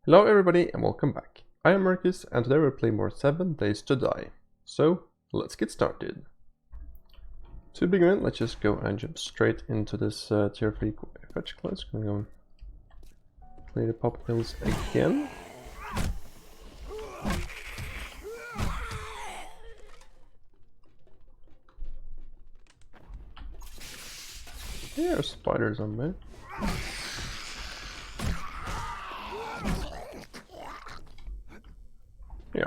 Hello everybody and welcome back. I am Merces and today we're playing more 7 Days to Die. So let's get started. To begin, let's just go and jump straight into this tier 3 fetch class. Gonna go play the pop pills again. There are spiders on me. Yeah.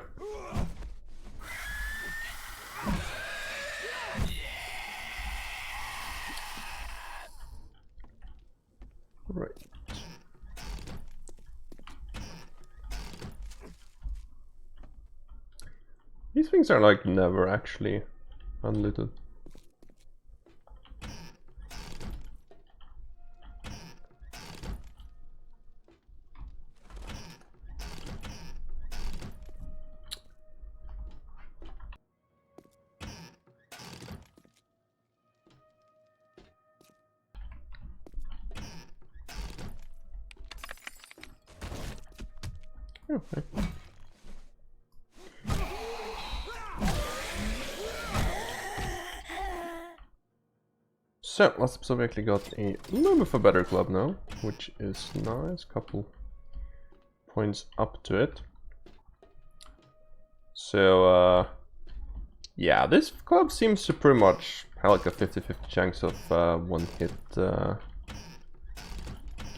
Right. These things are like never actually unlooted. Okay. So, last episode we actually got a little bit of a better club now, which is nice. Couple points up to it. So, yeah, this club seems to pretty much have like a 50-50 chance of one hit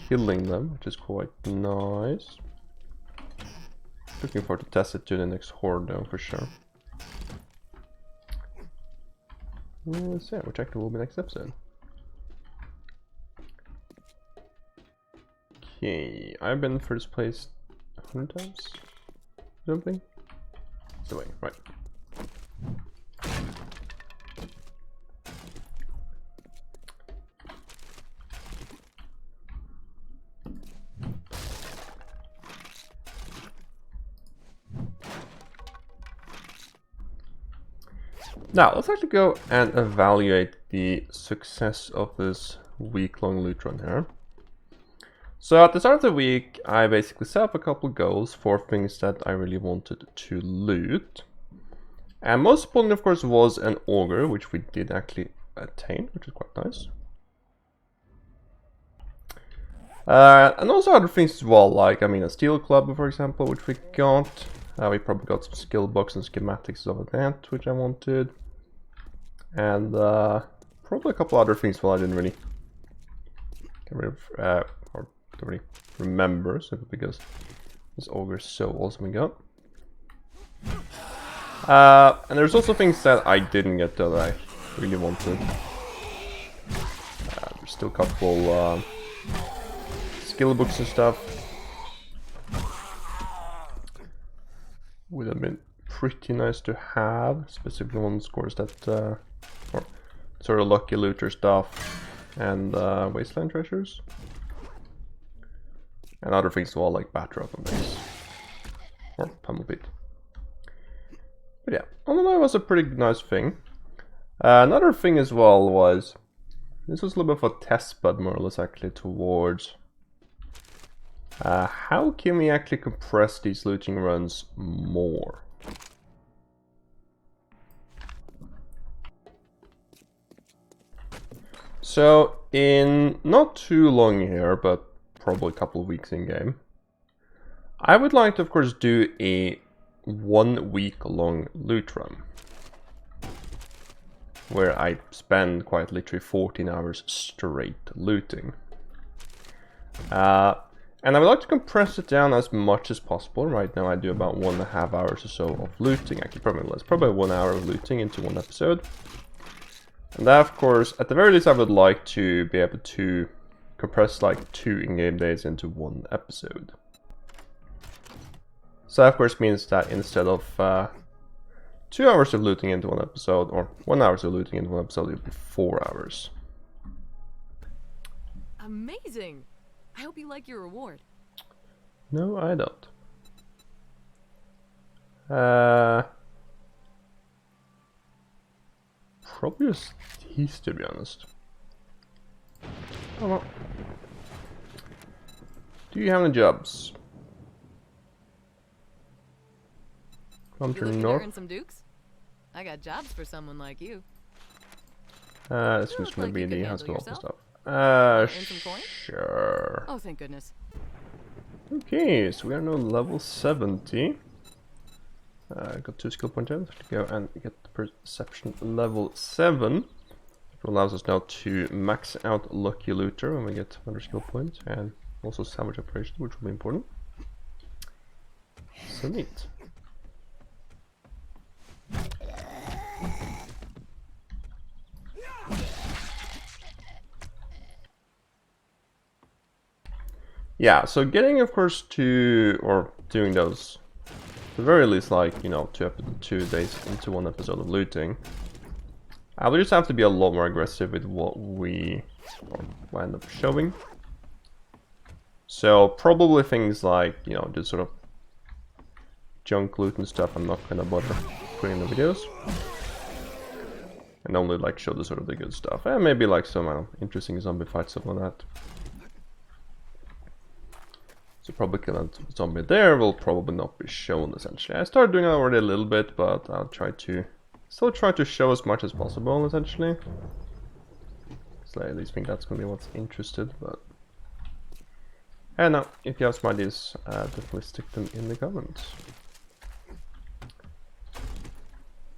killing them, which is quite nice. Looking forward to test it to the next horde though, for sure. So yeah, which actually will be next episode. Okay, I've been first place 100 times? Something? So wait, right. Now, let's actually go and evaluate the success of this week-long loot run here. So at the start of the week, I basically set up a couple goals for things that I really wanted to loot. And most important, of course, was an auger, which we did actually attain, which is quite nice. And also other things as well, like, I mean, a steel club, for example, which we got. We probably got some skill books and schematics of that, which I wanted. And probably a couple other things, well, I didn't really get rid of, or don't really remember, simply because this auger is so awesome we got. And there's also things that I didn't get that I really wanted. There's still a couple skill books and stuff. Would have been pretty nice to have, specifically one scores that, or sort of lucky looter stuff, and wasteland treasures. And other things as well, like batter up on base, or pummel beat. But yeah, all in all, it was a pretty nice thing. Another thing as well was, this was a little bit of a test bed more or less actually towards how can we actually compress these looting runs more? So in not too long here, but probably a couple of weeks in game, I would like to of course do a 1 week long loot run where I spend quite literally 14 hours straight looting. And I would like to compress it down as much as possible. Right now I do about 1.5 hours or so of looting, actually probably less, probably 1 hour of looting into one episode. And that of course, at the very least I would like to be able to compress like 2 in-game days into 1 episode. So that of course means that instead of 2 hours of looting into 1 episode, or 1 hour of looting into 1 episode, it would be 4 hours. Amazing! I hope you like your reward. No, I don't. Probably just these, to be honest. Oh well. Do you have any jobs? Come You to looking to north. earn some dukes? I got jobs for someone like you. This You is look gonna like be you could the handle hospital and yourself. stuff. Wanna earn some coin? Sure. Oh, thank goodness. Okay, so we are now level 70. Got 2 skill points to go and get the perception level 7. It allows us now to max out Lucky Looter when we get 100 skill points, and also Salvage Operation, which will be important. So neat. Yeah, so getting, of course, to, or doing those, at the very least, like, you know, 2 days into 1 episode of looting, we just have to be a lot more aggressive with what we end up showing. So probably things like, you know, just sort of junk loot and stuff I'm not gonna bother putting in the videos. And only like show the sort of the good stuff. And maybe like some interesting zombie fights, something like that. So probably kill a zombie there will probably not be shown essentially. I started doing it already a little bit, but I'll still try to show as much as possible essentially. So I at least think that's gonna be what's interested, but and now if you have some ideas, definitely stick them in the comments.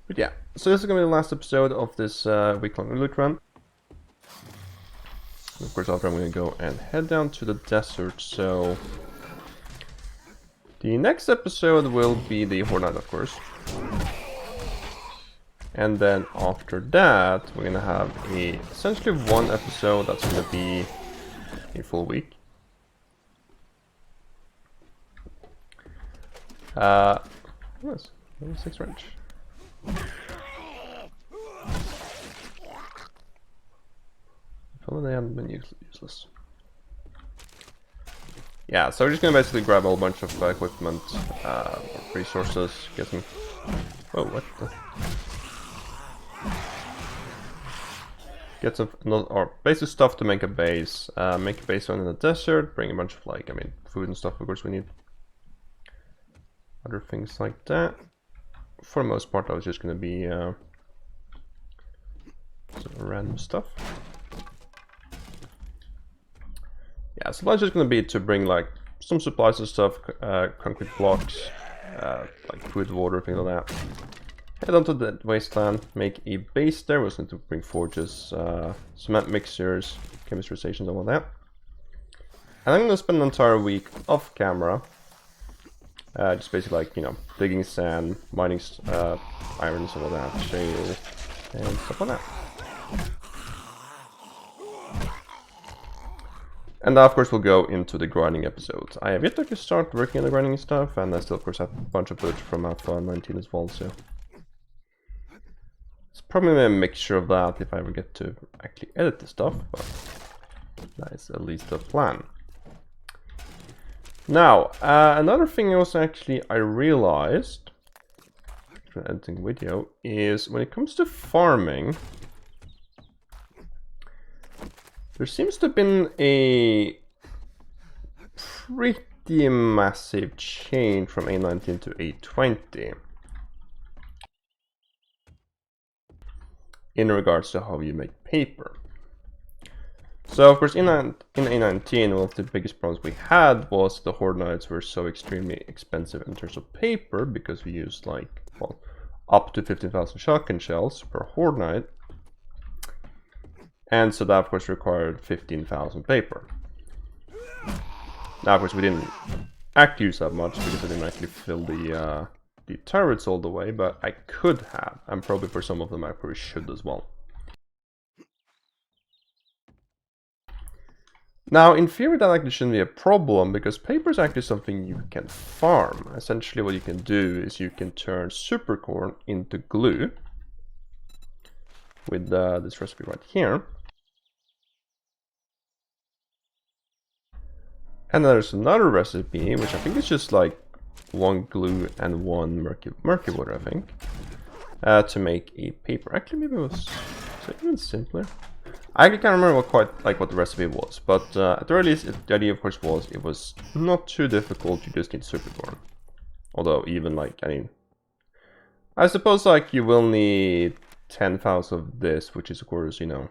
But yeah, so this is gonna be the last episode of this week-long loot run. And of course, after I'm gonna go and head down to the desert. So the next episode will be the Horde Night, of course. And then after that, we're gonna have essentially 1 episode that's gonna be a full week. Yes, level 6 range. If only they hadn't been useless. Yeah, so we're just gonna basically grab a whole bunch of equipment, resources, get some. Oh, what the? Get some or basic stuff to make a base. Make a base in the desert. Bring a bunch of like, food and stuff. Of course, we need other things like that. For the most part, I was just gonna be some random stuff. Yeah, so that's just gonna be to bring like some supplies and stuff, concrete blocks, like food, water, things like that. Head onto the wasteland, make a base there. We're going to bring forges, cement mixers, chemistry stations, and all that. And I'm gonna spend an entire week off camera, just basically like, you know, digging sand, mining iron and some of that, shale, and stuff like that. And of course we'll go into the grinding episodes. I have yet to start working on the grinding stuff, and I still of course have a bunch of footage from Alpha 19 as well, so it's probably a mixture of that if I ever get to actually edit the stuff, but that is at least the plan. Now, another thing also I realized from editing video is when it comes to farming, there seems to have been a pretty massive change from A19 to A20 in regards to how you make paper. So of course in A19, one of the biggest problems we had was the Horde Nights were so extremely expensive in terms of paper, because we used like, well, up to 15,000 shotgun shells per Horde Night. And so that of course required 15,000 paper. Now of course we didn't actually use that much because I didn't actually fill the turrets all the way, but I could have, and probably for some of them I probably should as well. Now in theory that actually shouldn't be a problem, because paper is actually something you can farm. Essentially what you can do is you can turn supercorn into glue with this recipe right here. And there's another recipe, which I think is just like 1 glue and 1 murky water, I think, to make a paper. Actually, maybe it was even simpler. I actually can't remember what the recipe was, but at the very least, the idea, of course, was it was not too difficult. You just need supercorn. Although, even like, I mean, I suppose like you will need 10,000 of this, which is of course, you know,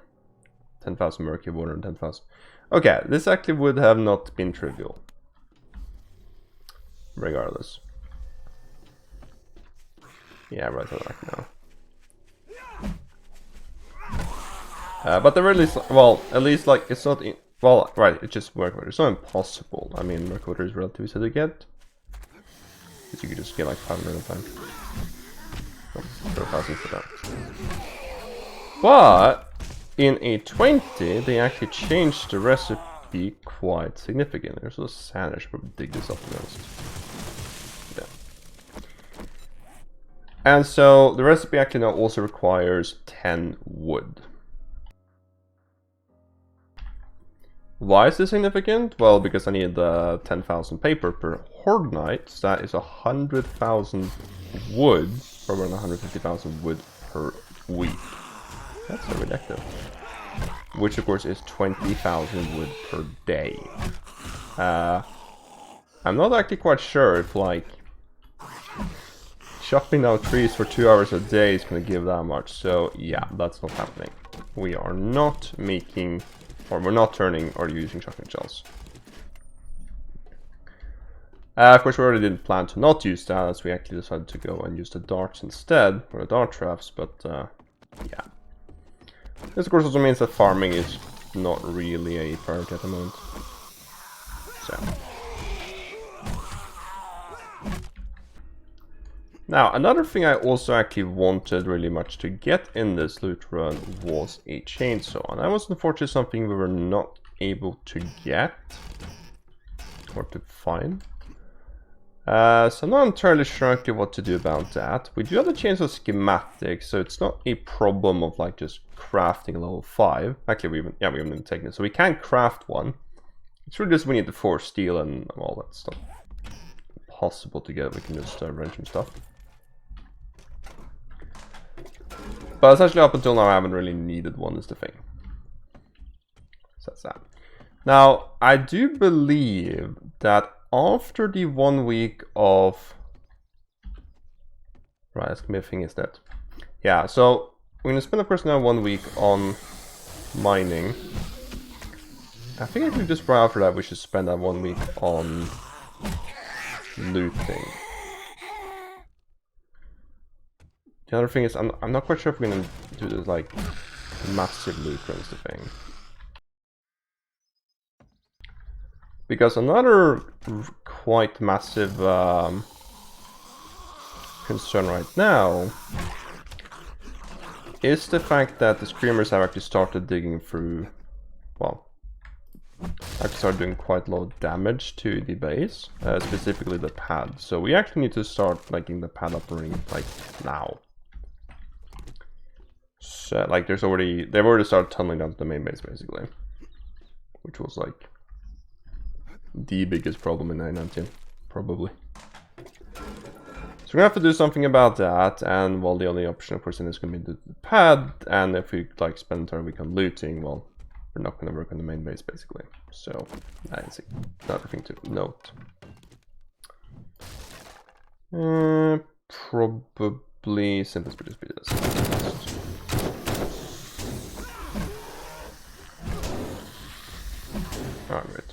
10,000 murky water and 10,000. Okay, this actually would have not been trivial. Regardless. Yeah, right now. But the really, well, at least like it's not, well, right, it's just murky water. It's not impossible. I mean, murky water is relatively easy to get. Because you could just get like 500 at a time. For 1,000 for that. But in A20, they actually changed the recipe quite significantly. So sad I should probably dig this up first. Yeah. And so the recipe actually now also requires 10 wood. Why is this significant? Well, because I need 10,000 paper per horde night. So that is 100,000 wood, or around 150,000 wood per week. That's so ridiculous. Which of course is 20,000 wood per day. I'm not actually quite sure if like chopping down trees for 2 hours a day is going to give that much. So yeah, that's not happening. We are not making, or we're not turning or using shotgun shells. Of course, we already didn't plan to not use that, as we actually decided to go and use the darts instead, or the dart traps, but yeah. This of course also means that farming is not really a priority at the moment. So. Now, another thing I also actually wanted really much to get in this loot run was a chainsaw, and that was unfortunately something we were not able to get, or to find. So I'm not entirely sure actually what to do about that. We do have the chainsaw schematic, so it's not a problem of like just crafting level 5. Actually, we haven't even taken it, so we can craft one. It's really just we need the 4 steel and all that stuff. Possible to get. We can just wrench and stuff. But essentially, up until now, I haven't really needed one. Is the thing. So that's that. Now, I do believe that after the 1 week of... Right, that's gonna be a thing, is that? Yeah, so we're gonna spend, of course, now 1 week on mining. I think actually just right after that we should spend that 1 week on looting. The other thing is, I'm not quite sure if we're gonna do this like massive loot runs, the thing. Because another quite massive concern right now is the fact that the screamers have actually started digging through, well, actually started doing quite a lot of damage to the base, specifically the pad. So we actually need to start making the pad up running like now. So like they've already started tunneling down to the main base basically, which was like the biggest problem in 919, probably. So we're gonna have to do something about that, and well, the only option of course in this is gonna be the pad, and if we like spend the entire week on looting, well, we're not gonna work on the main base basically. So that is another thing to note. Probably simplest would just be this. Alright, great.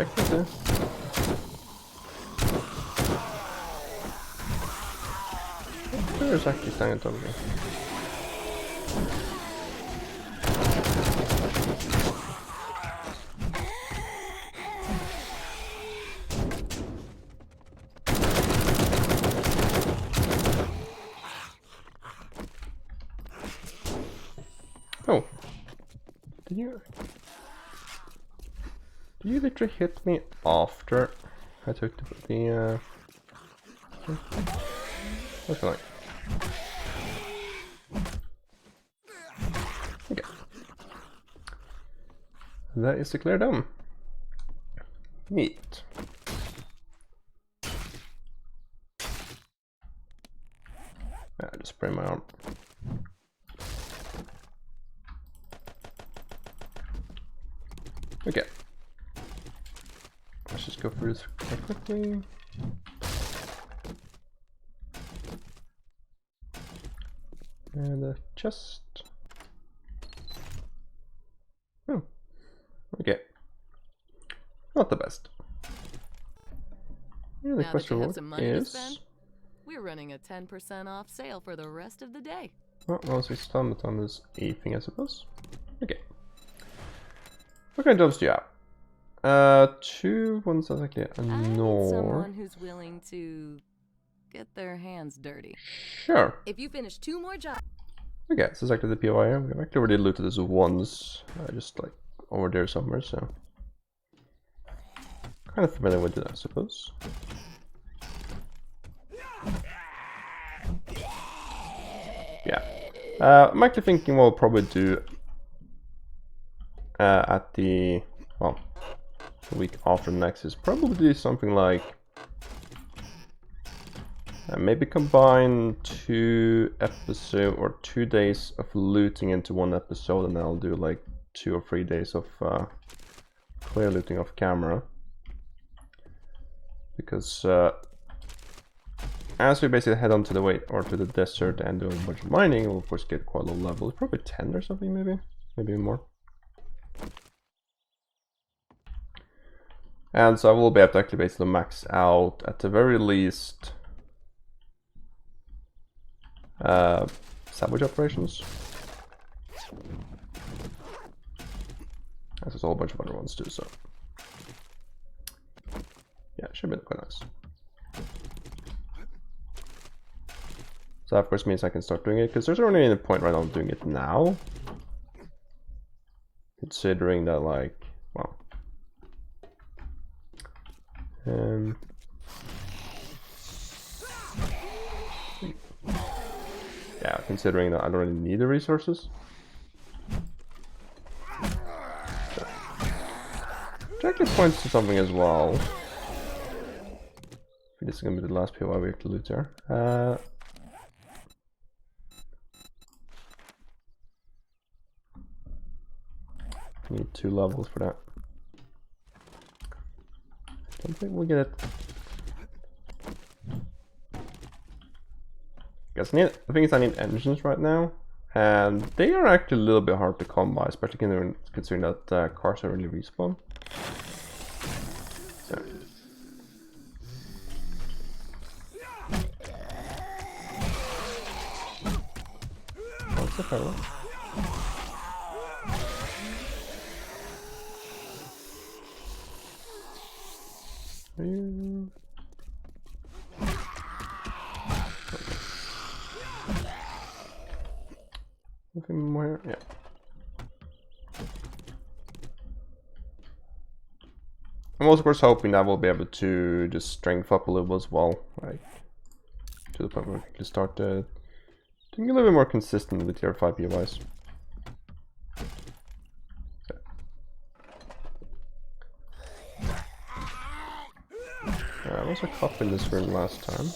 Effectively. There's actually standing on top of me. Oh. Did you literally hit me after I took the what's going on? Okay. That is the clear dome. Neat. I just spray my arm. Okay. Let's just go through this quite quickly. And a chest. Oh, okay. Not the best. Yeah, the Now that quest you have reward some money to is... spend, we're running a 10% off sale for the rest of the day. Well, once it's done, it's on this A thing, I suppose. Okay. What kind of jobs do you have? Two ones that's actually a I need no. someone who's willing to get their hands dirty. Sure. If you finish 2 more jobs. Okay, so it's actually the POI. We've actually already looted this once, just like over there somewhere, so kind of familiar with it, I suppose. Yeah, I'm actually thinking what we'll probably do at the week after next is probably something like maybe combine 2 episodes or 2 days of looting into 1 episode, and then I'll do like 2 or 3 days of clear looting off camera. Because as we basically head on to the way or to the desert and do a bunch of mining, we'll of course get quite a low level, probably 10 or something, maybe more. And so I will be able to actually basically max out at the very least salvage operations. There's a whole bunch of other ones too, so yeah, it should be quite nice. So that of course means I can start doing it, because there's only any point right now doing it now. Considering that, like, well, yeah, considering that I don't really need the resources. So, which actually points to something as well. This is going to be the last POI we have to loot here. Need 2 levels for that. Don't think we'll get it. The thing is, I need engines right now, and they are actually a little bit hard to come by, especially considering that cars are really respawn. So. What's the fellow? Nothing more, yeah. I'm also of course hoping that we'll be able to just strength up a little as well, like to the point where we can start doing a little bit more consistent with tier 5 POIs. I was a cop in this room last time.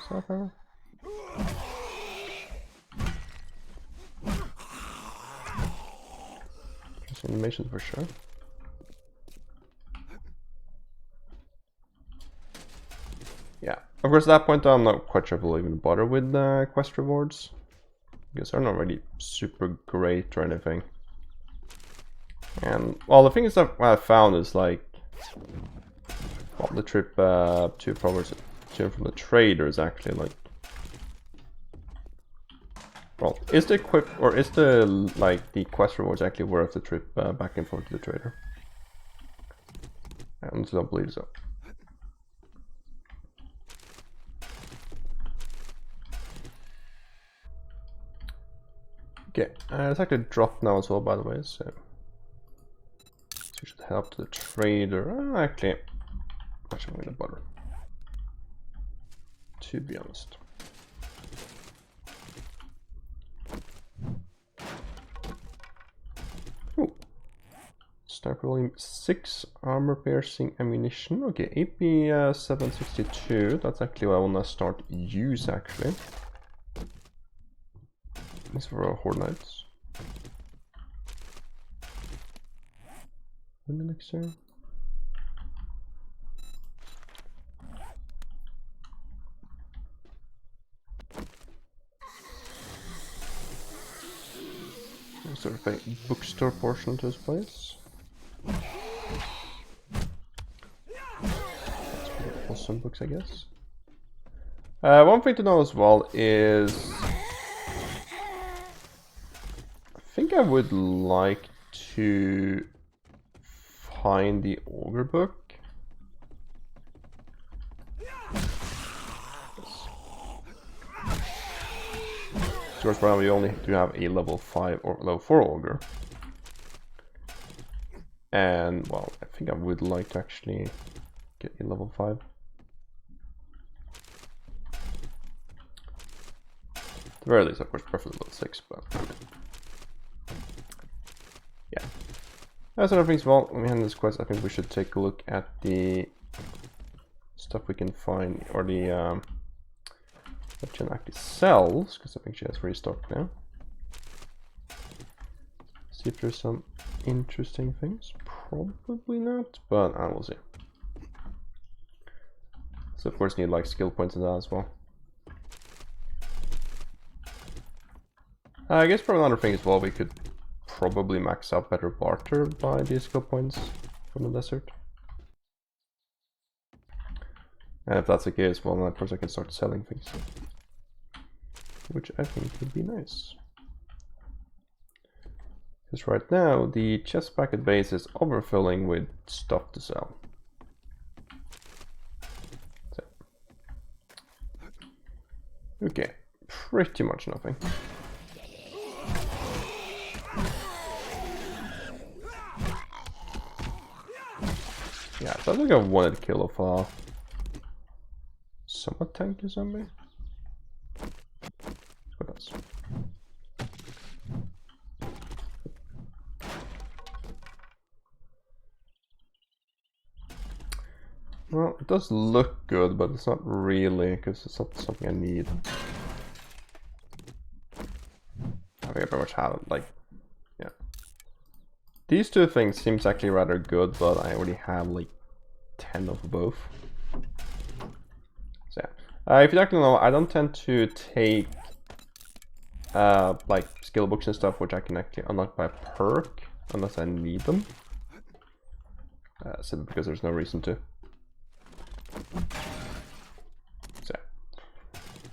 Suffer. Just animation for sure. Yeah, of course at that point I'm not quite sure if we'll even bother with quest rewards, because they're not really super great or anything. And well, the thing is that what I found is like, well, the trip to progress from the trader is actually like, well, is the equip or is the like the quest rewards actually worth the trip back and forth to the trader? I honestly don't believe so. Okay, it's actually dropped now as well, by the way, so we should head up to the trader. Actually, I'm going to bother, to be honest. Oh, sniper volume 6, armor piercing ammunition. Okay, AP 762. That's actually what I want to start use actually. These for our Horde Knights. elixir. Sort of a bookstore portion to this place. Awesome books, I guess. One thing to know as well is I think I would like to find the ogre book. Of course, right now we only do have a level 5 or level 4 ogre. And, well, I think I would like to actually get a level 5. At the very least, of course, preferably level 6, but I mean, yeah. That's other things. Well, when we end this quest, I think we should take a look at the stuff we can find, or the that Jen actually sells, because I think she has restocked now. See if there's some interesting things. Probably not, but I will see. So of course need like skill points in that as well. I guess probably another thing as well, we could probably max out better barter by these skill points from the desert. And if that's the case, well then of course I can start selling things, which I think would be nice. Because right now the chest packet base is overfilling with stuff to sell. So. Okay, pretty much nothing. Yeah, sounds like I wanted to kill of a somewhat tanky zombie. What else? Well, it does look good, but it's not really, because it's not something I need. I think I pretty much have it, like, yeah. These two things seems actually rather good, but I already have like 10 of both. So yeah. If you don't know, I don't tend to take like skill books and stuff which I can actually unlock by perk unless I need them. Simply because there's no reason to. So,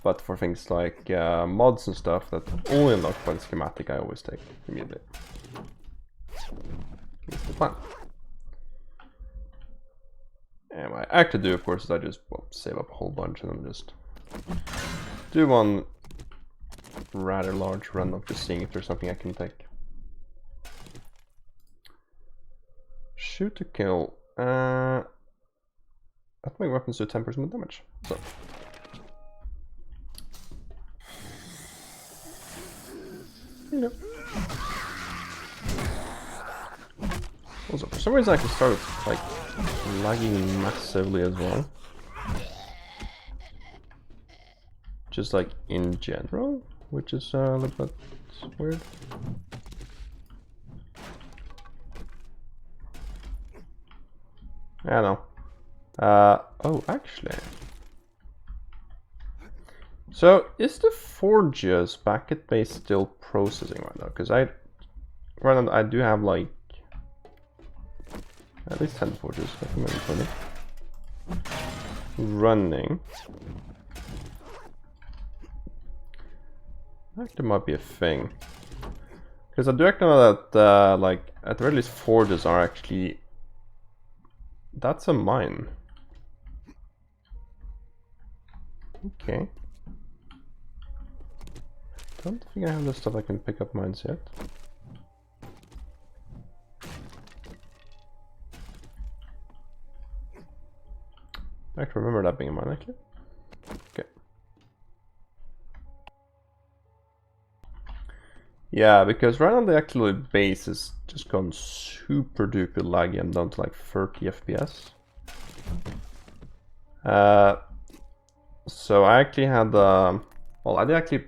but for things like mods and stuff that only unlock by the schematic, I always take immediately. Here's the plan. And what I actually do, of course, is I just save up a whole bunch and then just do one rather large run of just seeing if there's something I can take. Shoot to kill. I think my weapons do 10% damage. So. You know. Also, for some reason I can start like lagging massively as well. Just like in general, which is a little bit weird. I don't know. Oh, actually. So, is the Forge's packet base still processing right now? Because right now I do have like at least 10 Forges, maybe 20 running. That might be a thing. Because I do actually know that like at the very least Forges are actually. That's a mine. Okay. Don't think I have the stuff I can pick up mines yet. I can remember that being a mine actually. Okay. Yeah, because right now the actual base is just gone super duper laggy. I'm down to like 30 FPS. So I actually had well, I actually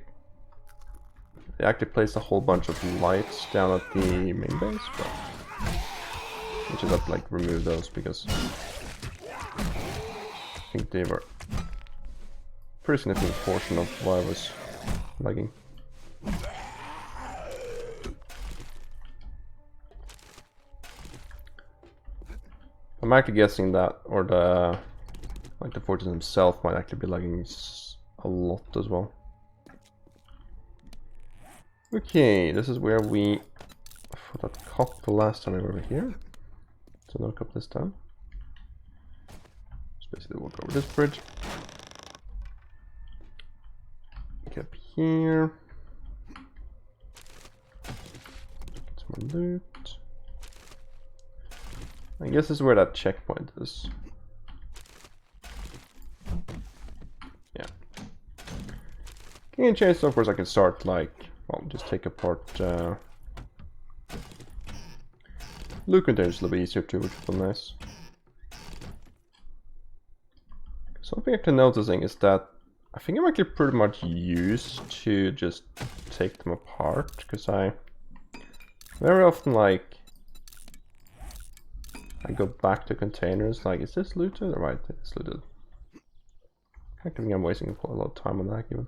placed a whole bunch of lights down at the main base, but I just have to like remove those because I think they were a pretty significant portion of why I was lagging. I'm actually guessing that, or the fortress himself might actually be lagging a lot as well. Okay, this is where we fought that cop the last time we were over here. So no cop this time. Just basically walk over this bridge. Get up here. Get some more loot. I guess this is where that checkpoint is. Yeah. Getting a chance, of course, I can start like, well, just take apart loot containers a little bit easier too, which would be nice. Something I'm noticing is that I think I'm actually pretty much used to just take them apart, because I very often like I go back to containers like, is this looted? Right, it's looted. I think I'm wasting quite a lot of time on that even.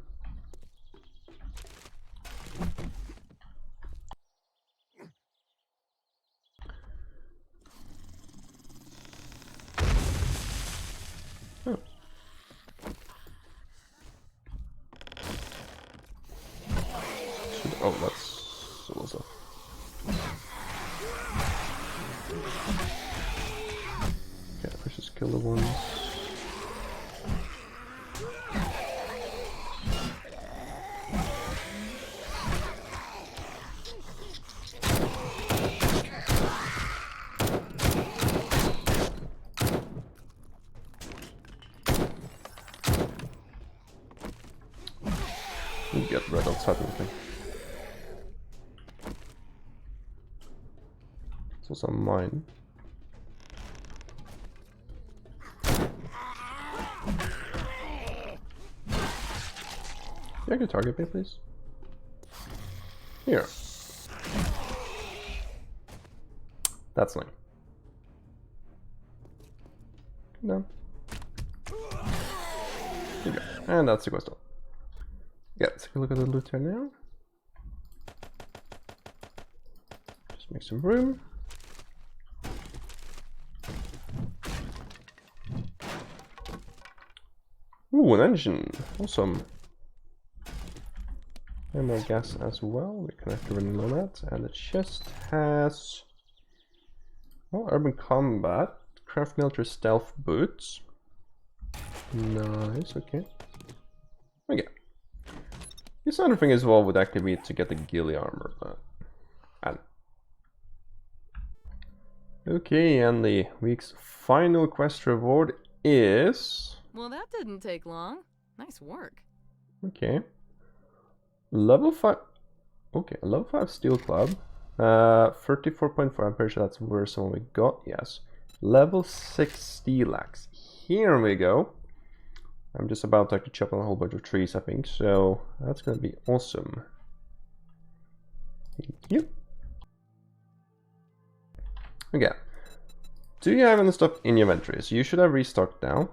Oh. Oh, that's solo stuff. Okay, let's just kill the ones. You get red outside of the thing. It's also mine. Yeah, can target me, please? Here. That's lame. No. Here you go. And that's the quest done. Yeah, let's take a look at the loot here now. Just make some room. Ooh, an engine. Awesome. And more gas as well. We can actually run on that. And the chest has, well, urban combat, craft military stealth boots. Nice, okay. Okay. This other thing as well would actually be to get the ghillie armor, but okay, and the week's final quest reward is, Well, that didn't take long. Nice work. okay, level 5. Okay, level 5 steel club, 34.4. I'm pretty sure that's worse than what we got. Yes, level 6 steel axe. Here we go. I'm just about to actually chop on a whole bunch of trees, I think, so that's gonna be awesome. Thank you. Okay. Do you have any stuff in your inventory? So you should have restocked now.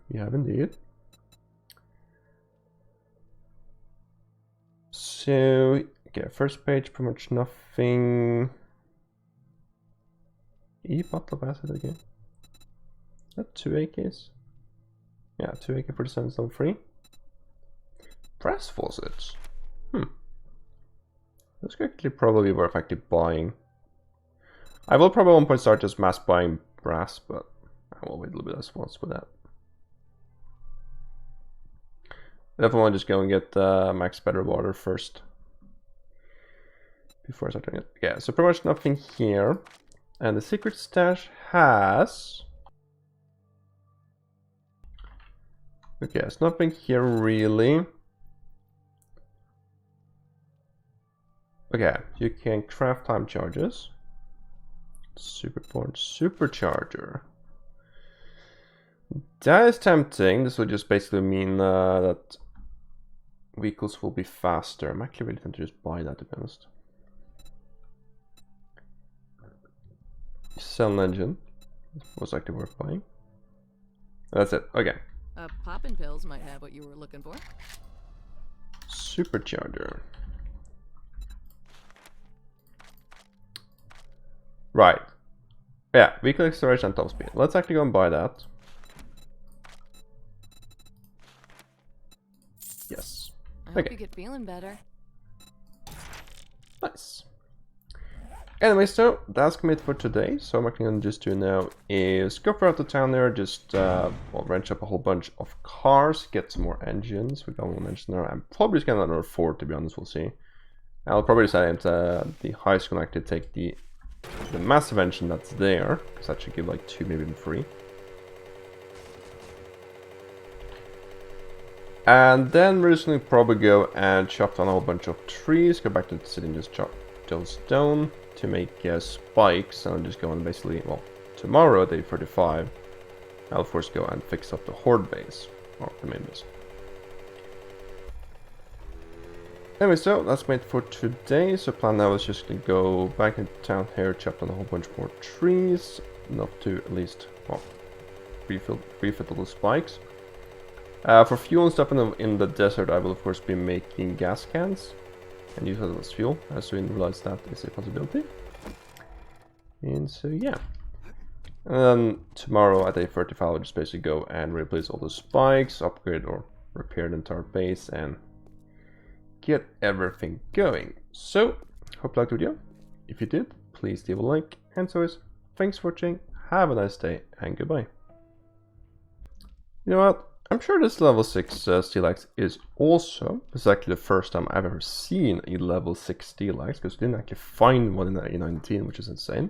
You have indeed. So, okay, first page, pretty much nothing. Bottle of acid again. Is that 2 AKs? Yeah, 2 AK-47 still free. Press faucets. That's actually probably worth actually buying. I will probably at one point start just mass buying brass, but I will wait a little bit as well with that. I definitely want to just go and get max better water first before I start doing it. Yeah, so pretty much nothing here. And the secret stash has, okay, it's nothing here really. Okay, you can craft time charges. Superpoint supercharger. That is tempting. This will just basically mean that vehicles will be faster. I'm actually really tempted to just buy that, to be honest. Sell an engine. Was actually worth buying. That's it. Okay. Poppin' pills might have what you were looking for. Supercharger. Right. Yeah, vehicle acceleration and top speed. Let's actually go and buy that. Yes. I hope you get feeling better. Nice. Anyway, so that's commit for today. So what I'm gonna just do now is go throughout the town there, just well, wrench up a whole bunch of cars, get some more engines. We got one engine there. I'm probably just gonna another 4, to be honest. We'll see. I'll probably decide the high school actually take the massive engine that's there, because that should give like 2, maybe even 3. And then we're just gonna probably go and chop down a whole bunch of trees, go back to the city and just chop those down to make spikes, and I'll just go and basically, well, tomorrow, day 35, I'll of course go and fix up the horde base, or the main base. Anyway, so that's made for today. So plan now is just to go back into town here, chop down a whole bunch more trees, enough to at least, well, refill all the spikes. For fuel and stuff in the desert, I will of course be making gas cans and use it as fuel, as we realize that is a possibility. And so yeah. And then tomorrow at day 35, I'll just basically go and replace all the spikes, upgrade or repair the entire base, and get everything going. So, hope you liked the video. If you did, please leave a like. And as always, thanks for watching, have a nice day, and goodbye. You know what? I'm sure this level 6 steel axe is awesome. It's actually the first time I've ever seen a level 6 steel axe, because we didn't actually find one in 19, which is insane.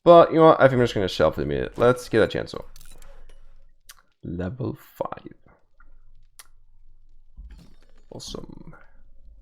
But, you know what? I think I'm just going to shelf it a minute. Let's get a chance on. Level 5. Awesome.